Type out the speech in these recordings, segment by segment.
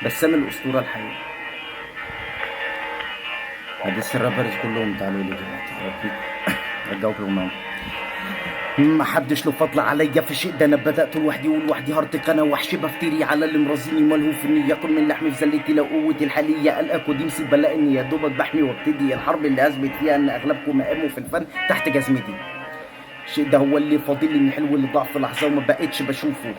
بسام الاسطوره الحقيقي. حديث الرابرز كلهم تعالوا لي دلوقتي هوريكم. رجعوك لهم. ما حدش له فضل عليا في شيء، ده انا بدات لوحدي ولوحدي هرتق انا وحش بفتري على اللي مرازيني ملهوف اني ياكل من لحمي في زلتي لو قوتي الحاليه القاك ودي مصيبه لاني يا دوبك بحمي وابتدي الحرب اللي اثبت فيها ان اغلبكم مقاموا في الفن تحت جزمتي. الشيء ده هو اللي فاضل لي من حلو اللي ضاع في لحظه وما بقتش بشوفه.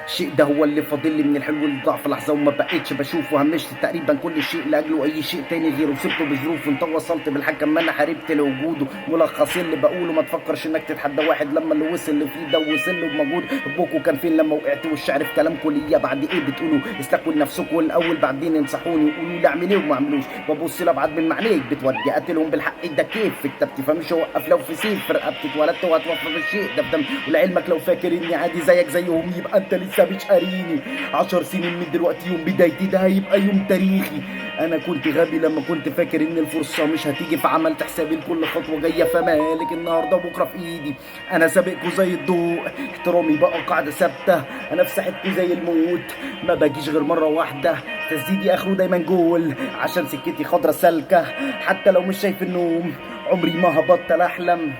الشيء ده هو اللي فاضل لي من الحلو اللي ضاع في لحظه وما بقتش بشوفه. همشت تقريبا كل شيء لاجله اي شيء تاني غيره، سبته بظروف وانت وصلت بالحكم ما انا حاربت لوجوده. ملخصين اللي بقوله ما تفكرش انك تتحدى واحد لما اللي وصل اللي فيه ده وصل له بمجهود. ابوكوا كان فين لما وقعت والشعر في كلامكم ليا بعد ايه بتقولوا؟ استكوا لنفسكم الاول بعدين انصحوني قولوا لي اعمل ايه وما اعملوش. ببص لابعد من معنيك بتودي قاتلهم بالحق ده كيف في كتاب تفهمش اوقف لو في سيف في رقبتي اتولدت وهتوفى بالشيء ده بدم. ولعلمك لو فاكر اني عادي زيك زيهم يبقى انت لسه مش قاريني. 10 سنين من دلوقتي يوم بدايتي ده هيبقى يوم تاريخي. انا كنت غبي لما كنت فاكر ان الفرصه مش هتيجي فعملت حسابي لكل خطوه جايه فمالك النهارده وبكره في ايدي. انا سابقكوا زي الضوء احترامي بقى قاعده ثابته. انا في ساحتكوا زي الموت ما باجيش غير مره واحده. تسديدي اخره دايما جول عشان سكتي خضرا سالكه حتى لو مش شايف النوم. عمري ما هبطل احلم.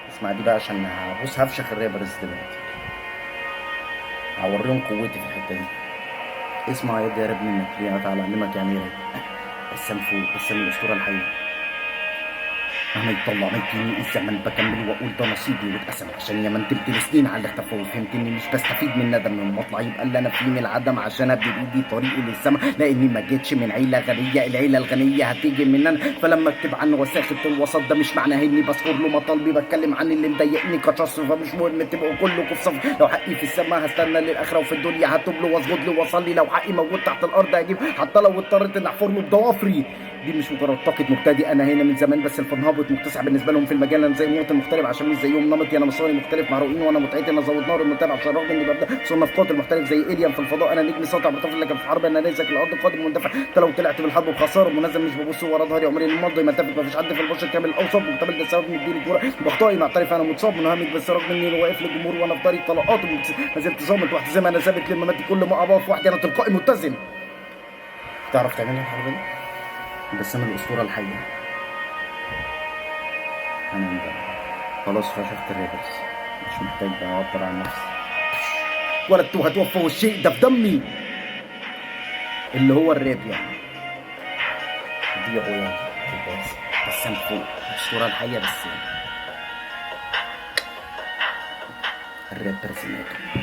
اسمع دي بقى عشان بص هفشخ الرابرز دلوقتي. هوريهم قوتي في الحته دي. اسمع يا دي يا رب منك ليه تعالى اعلمك يعني ايه بسام فوق. بسام الاسطوره الحقيقيه. مهما يطلع ما يجيني الزمن بكمل واقول ده نصيبي واتقسم عشان يا ما ندمت سنين على اللي اختفى وفهمت اني مش بستفيد من ندم من بطلع يبقى اللي انا فيه من العدم عشان ابني بايدي طريقي للسما لاني ما جيتش من عيله غنيه. العيله الغنيه هتيجي من انا فلما اكتب عن وساخه الوسط ده مش معناه اني بذكر له مطالبي بتكلم عن اللي مضايقني كشخص فمش مهم تبقوا كلكم في صف. لو حقي في السما هستنى للاخره وفي الدنيا هتوب له واسجد له واصلي. لو حقي موجود تحت الارض هجيب حتى لو اضطريت ان احفر له بضوافري. دي مش مجرد طاقه مبتدئ انا هنا من زمان بس الفن هابط مكتسح بالنسبه لهم في المجال. انا زي مواطن مختلف عشان مش زيهم نمطي انا مصاري مختلف مع رؤين وانا متعتي انا ازود نار المتابع عشان رغم اني ببدا صنف قاتل محترف زي الين في الفضاء. انا نجم ساطع بطفل لكن في حرب انا نازك الارض قادم مندفع. انت لو طلعت بالحرب بخساره منظم مش ببص ورا ظهري عمري الماضي ما اتفق. مفيش حد في البشر كامل اوصف مكتمل ده السبب مديني كوره باخطائي معترف انا متصاب منهمك بس رغم اني واقف للجمهور وانا في طريق طلقات ما زلت صامت واحد زي ما انا ثابت لمماتي كل ما ابقى في وحدي انا تلقائي متزن. تعرف تعملها الحرب دي؟ بسام الاسطوره الحقيقيه. انا خلاص فشخت الريبرز مش محتاج اعبر عن نفسي. اتولدت وهتوفى والشيء ده في دمي اللي هو الراب يعني. دي يا ابويا بسام فوق الاسطوره الحقيقيه بس الرابرز ماتوا.